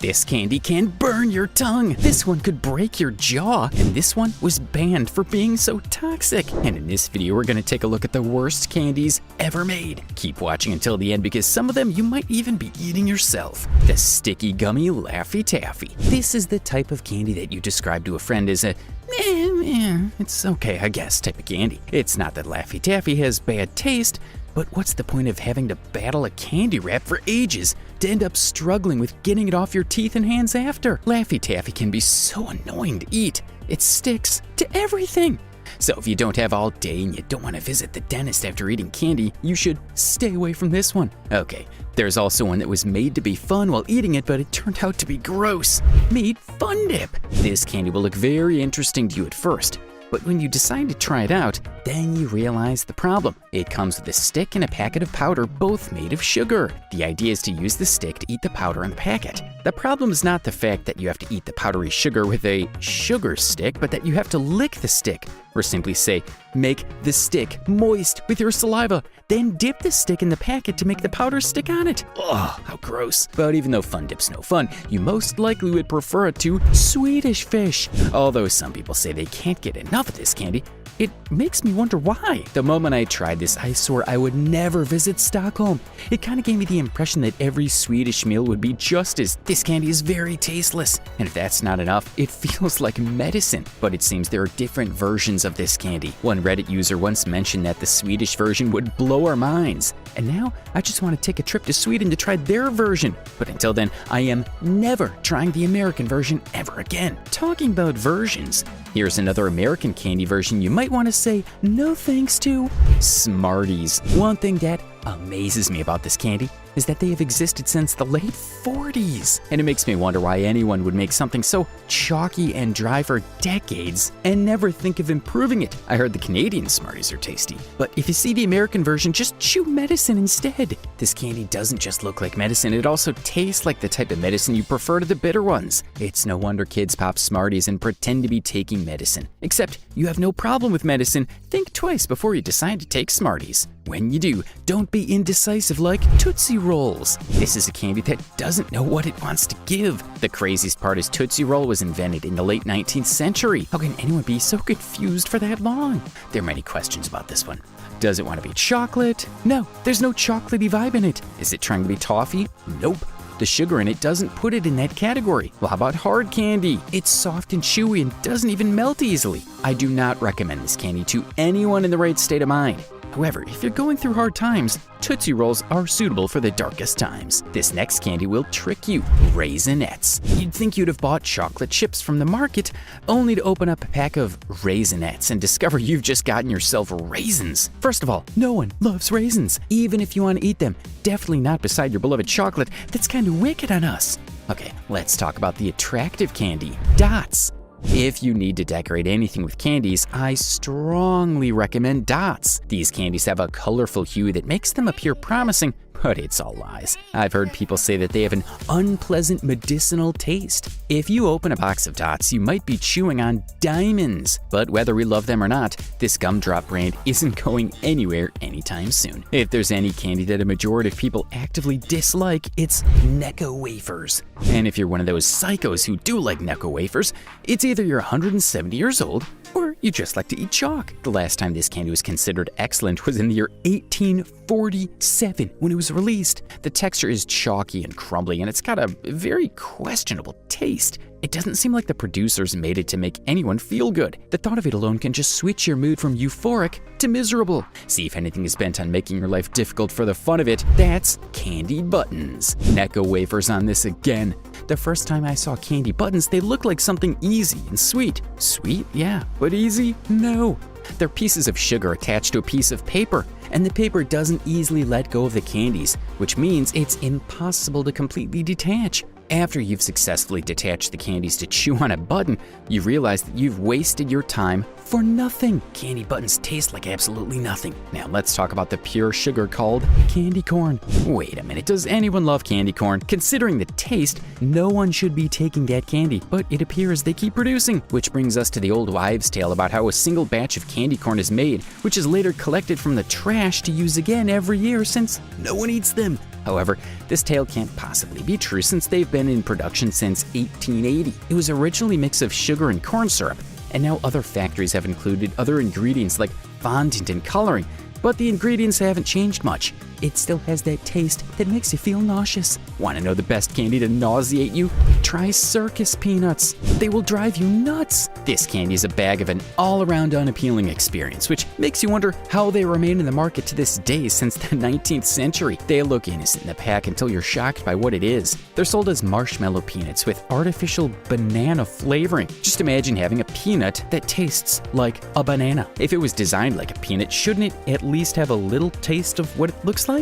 This candy can burn your tongue. This one could break your jaw. And this one was banned for being so toxic. And in this video, we're gonna take a look at the worst candies ever made. Keep watching until the end because some of them you might even be eating yourself. The sticky gummy Laffy Taffy. This is the type of candy that you describe to a friend as a it's okay, I guess type of candy. It's not that Laffy Taffy has bad taste, but what's the point of having to battle a candy wrap for ages to end up struggling with getting it off your teeth and hands after? Laffy Taffy can be so annoying to eat. It sticks to everything. So if you don't have all day and you don't want to visit the dentist after eating candy, you should stay away from this one. Okay, there's also one that was made to be fun while eating it, but it turned out to be gross. Meat Fun Dip. This candy will look very interesting to you at first, but when you decide to try it out, then you realize the problem. It comes with a stick and a packet of powder, both made of sugar. The idea is to use the stick to eat the powder in the packet. The problem is not the fact that you have to eat the powdery sugar with a sugar stick, but that you have to lick the stick. Or simply say, make the stick moist with your saliva, then dip the stick in the packet to make the powder stick on it. Ugh, how gross. But even though Fun Dip's no fun, you most likely would prefer it to Swedish Fish. Although some people say they can't get enough of this candy, it makes me wonder why. The moment I tried this, I swore I would never visit Stockholm. It kind of gave me the impression that every Swedish meal would be just as this candy is very tasteless. And if that's not enough, it feels like medicine. But it seems there are different versions of this candy. One Reddit user once mentioned that the Swedish version would blow our minds. And now I just want to take a trip to Sweden to try their version. But until then, I am never trying the American version ever again. Talking about versions, here's another American candy version you might want to say no thanks to. Smarties. One thing that amazes me about this candy is that they have existed since the late 40s. And it makes me wonder why anyone would make something so chalky and dry for decades and never think of improving it. I heard the Canadian Smarties are tasty, but if you see the American version, just chew medicine instead. This candy doesn't just look like medicine, it also tastes like the type of medicine you prefer to the bitter ones. It's no wonder kids pop Smarties and pretend to be taking medicine. Except you have no problem with medicine. Think twice before you decide to take Smarties. When you do, don't be indecisive like Tootsie Rolls. This is a candy that doesn't know what it wants to give. The craziest part is Tootsie Roll was invented in the late 19th century. How can anyone be so confused for that long? There are many questions about this one. Does it want to be chocolate? No, there's no chocolatey vibe in it. Is it trying to be toffee? Nope. The sugar in it doesn't put it in that category. Well, how about hard candy? It's soft and chewy and doesn't even melt easily. I do not recommend this candy to anyone in the right state of mind. However, if you're going through hard times, Tootsie Rolls are suitable for the darkest times. This next candy will trick you. Raisinets. You'd think you'd have bought chocolate chips from the market, only to open up a pack of Raisinets and discover you've just gotten yourself raisins. First of all, no one loves raisins. Even if you want to eat them, definitely not beside your beloved chocolate. That's kind of wicked on us. Okay, let's talk about the attractive candy, Dots. If you need to decorate anything with candies, I strongly recommend Dots. These candies have a colorful hue that makes them appear promising, but it's all lies. I've heard people say that they have an unpleasant medicinal taste. If you open a box of Dots, you might be chewing on diamonds. But whether we love them or not, this gumdrop brand isn't going anywhere anytime soon. If there's any candy that a majority of people actively dislike, it's Necco wafers. And if you're one of those psychos who do like Necco wafers, it's either you're 170 years old or you just like to eat chalk. The last time this candy was considered excellent was in the year 1847 when it was released. The texture is chalky and crumbly and it's got a very questionable taste. It doesn't seem like the producers made it to make anyone feel good. The thought of it alone can just switch your mood from euphoric to miserable. See if anything is bent on making your life difficult for the fun of it, that's candy buttons. Necco wafers on this again. The first time I saw candy buttons, they looked like something easy and sweet. Sweet? Yeah, but easy? No. They're pieces of sugar attached to a piece of paper, and the paper doesn't easily let go of the candies, which means it's impossible to completely detach. After you've successfully detached the candies to chew on a button, you realize that you've wasted your time for nothing. Candy buttons taste like absolutely nothing. Now let's talk about the pure sugar called candy corn. Wait a minute, does anyone love candy corn? Considering the taste, no one should be taking that candy, but it appears they keep producing. Which brings us to the old wives' tale about how a single batch of candy corn is made, which is later collected from the trash to use again every year since no one eats them. However, this tale can't possibly be true since they've been in production since 1880. It was originally a mix of sugar and corn syrup, and now other factories have included other ingredients like fondant and coloring, but the ingredients haven't changed much. It still has that taste that makes you feel nauseous. Want to know the best candy to nauseate you? Try Circus Peanuts. They will drive you nuts. This candy is a bag of an all-around unappealing experience, which makes you wonder how they remain in the market to this day since the 19th century. They look innocent in the pack until you're shocked by what it is. They're sold as marshmallow peanuts with artificial banana flavoring. Just imagine having a peanut that tastes like a banana. If it was designed like a peanut, shouldn't it at least have a little taste of what it looks like?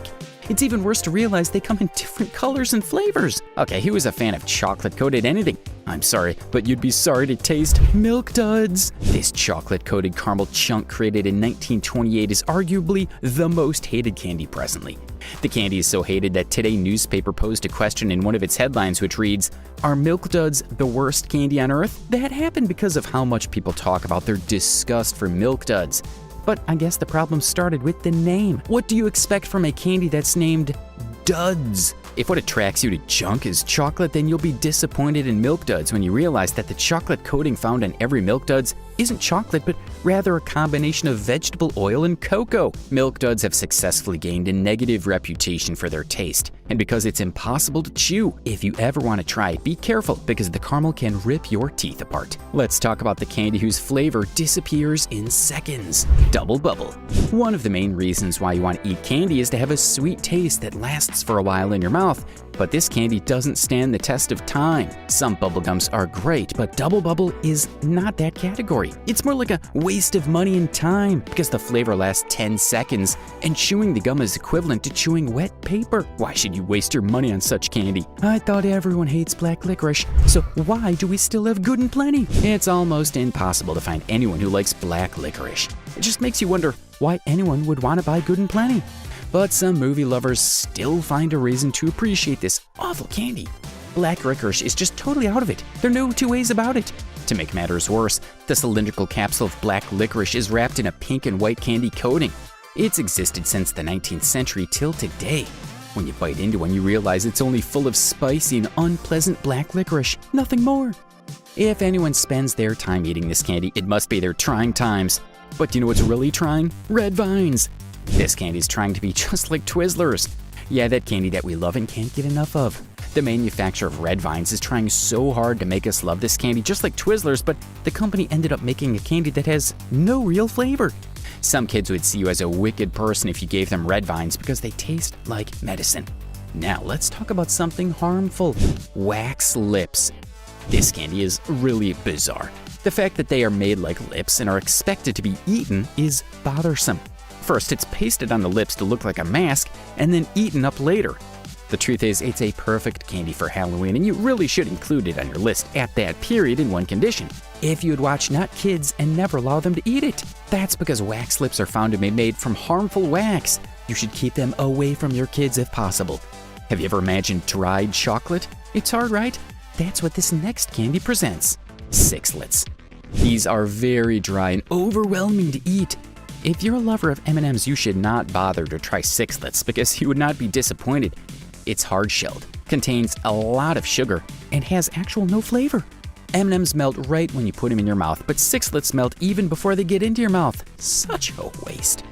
It's even worse to realize they come in different colors and flavors. Okay, who is a fan of chocolate-coated anything? I'm sorry, but you'd be sorry to taste Milk Duds. This chocolate-coated caramel chunk created in 1928 is arguably the most hated candy presently. The candy is so hated that Today newspaper posed a question in one of its headlines which reads, "Are Milk Duds the worst candy on earth?" That happened because of how much people talk about their disgust for Milk Duds. But I guess the problem started with the name. What do you expect from a candy that's named Duds? If what attracts you to junk is chocolate, then you'll be disappointed in Milk Duds when you realize that the chocolate coating found on every Milk Duds isn't chocolate, but rather a combination of vegetable oil and cocoa. Milk Duds have successfully gained a negative reputation for their taste, and because it's impossible to chew. If you ever want to try it, be careful because the caramel can rip your teeth apart. Let's talk about the candy whose flavor disappears in seconds. Double Bubble. One of the main reasons why you want to eat candy is to have a sweet taste that lasts for a while in your mouth, but this candy doesn't stand the test of time. Some bubblegums are great, but Double Bubble is not that category. It's more like a waste of money and time because the flavor lasts 10 seconds and chewing the gum is equivalent to chewing wet paper. Why should you waste your money on such candy? I thought everyone hates black licorice, so why do we still have Good and Plenty? It's almost impossible to find anyone who likes black licorice. It just makes you wonder why anyone would want to buy Good and Plenty. But some movie lovers still find a reason to appreciate this awful candy. Black licorice is just totally out of it. There are no two ways about it. To make matters worse, the cylindrical capsule of black licorice is wrapped in a pink and white candy coating. It's existed since the 19th century till today. When you bite into one, you realize it's only full of spicy and unpleasant black licorice, nothing more. If anyone spends their time eating this candy, it must be their trying times. But do you know what's really trying? Red vines. This candy is trying to be just like Twizzlers. Yeah, that candy that we love and can't get enough of. The manufacturer of Red Vines is trying so hard to make us love this candy just like Twizzlers, but the company ended up making a candy that has no real flavor. Some kids would see you as a wicked person if you gave them Red Vines because they taste like medicine. Now let's talk about something harmful. Wax lips. This candy is really bizarre. The fact that they are made like lips and are expected to be eaten is bothersome. First, it's pasted on the lips to look like a mask and then eaten up later. The truth is, it's a perfect candy for Halloween, and you really should include it on your list at that period in one condition. If you'd watch Not Kids and never allow them to eat it. That's because wax lips are found to be made from harmful wax. You should keep them away from your kids if possible. Have you ever imagined dried chocolate? It's hard, right? That's what this next candy presents. Sixlets. These are very dry and overwhelming to eat. If you're a lover of M&Ms, you should not bother to try Sixlets because you would not be disappointed. It's hard-shelled, contains a lot of sugar, and has actual no flavor. M&Ms melt right when you put them in your mouth, but Sixlets melt even before they get into your mouth. Such a waste.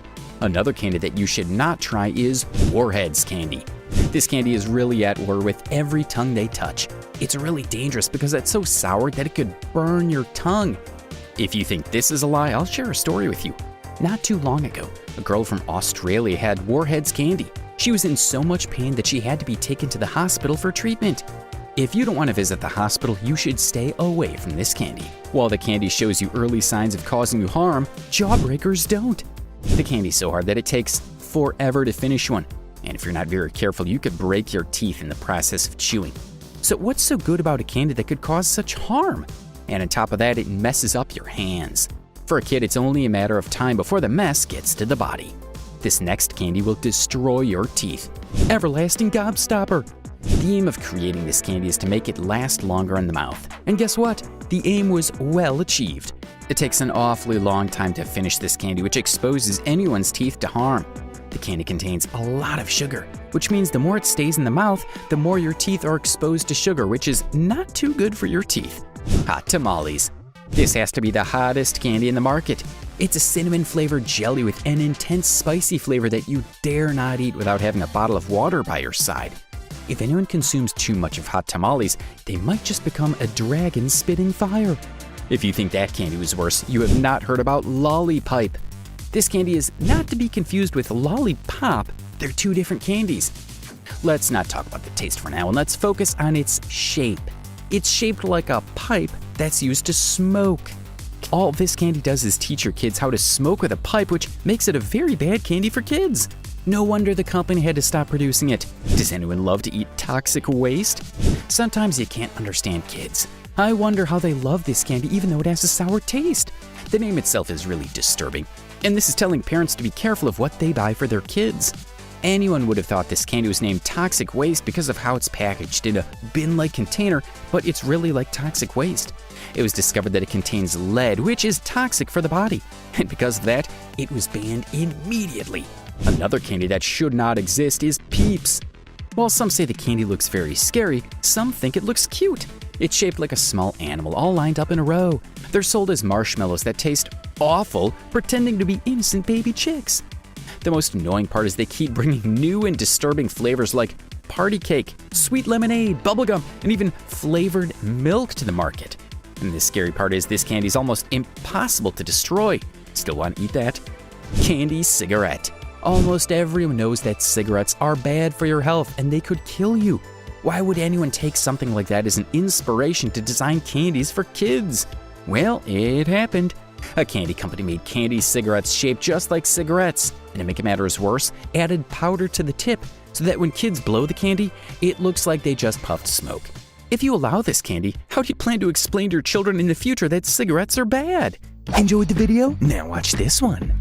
Another candy that you should not try is Warheads candy. This candy is really at war with every tongue they touch. It's really dangerous because it's so sour that it could burn your tongue. If you think this is a lie, I'll share a story with you. Not too long ago, a girl from Australia had Warheads candy. She was in so much pain that she had to be taken to the hospital for treatment. If you don't want to visit the hospital, you should stay away from this candy. While the candy shows you early signs of causing you harm, Jawbreakers don't. The candy's so hard that it takes forever to finish one. And if you're not very careful, you could break your teeth in the process of chewing. So what's so good about a candy that could cause such harm? And on top of that, it messes up your hands. For a kid, it's only a matter of time before the mess gets to the body. This next candy will destroy your teeth. Everlasting Gobstopper. The aim of creating this candy is to make it last longer in the mouth. And guess what? The aim was well achieved. It takes an awfully long time to finish this candy, which exposes anyone's teeth to harm. The candy contains a lot of sugar, which means the more it stays in the mouth, the more your teeth are exposed to sugar, which is not too good for your teeth. Hot tamales. This has to be the hottest candy in the market. It's a cinnamon-flavored jelly with an intense spicy flavor that you dare not eat without having a bottle of water by your side. If anyone consumes too much of hot tamales, they might just become a dragon spitting fire. If you think that candy was worse, you have not heard about Lollipipe. This candy is not to be confused with Lollipop. They're two different candies. Let's not talk about the taste for now, and let's focus on its shape. It's shaped like a pipe that's used to smoke. All this candy does is teach your kids how to smoke with a pipe, which makes it a very bad candy for kids. No wonder the company had to stop producing it. Does anyone love to eat toxic waste? Sometimes you can't understand kids. I wonder how they love this candy even though it has a sour taste. The name itself is really disturbing, and this is telling parents to be careful of what they buy for their kids. Anyone would have thought this candy was named toxic waste because of how it's packaged in a bin-like container, but it's really like toxic waste. It was discovered that it contains lead, which is toxic for the body, and because of that, it was banned immediately. Another candy that should not exist is Peeps. While some say the candy looks very scary, some think it looks cute. It's shaped like a small animal all lined up in a row. They're sold as marshmallows that taste awful, pretending to be innocent baby chicks. The most annoying part is they keep bringing new and disturbing flavors like party cake, sweet lemonade, bubblegum, and even flavored milk to the market. And the scary part is this candy is almost impossible to destroy. Still want to eat that? Candy cigarette. Almost everyone knows that cigarettes are bad for your health and they could kill you. Why would anyone take something like that as an inspiration to design candies for kids? Well, it happened. A candy company made candy cigarettes shaped just like cigarettes, and to make matters worse, added powder to the tip so that when kids blow the candy, it looks like they just puffed smoke. If you allow this candy, how do you plan to explain to your children in the future that cigarettes are bad? Enjoyed the video? Now watch this one.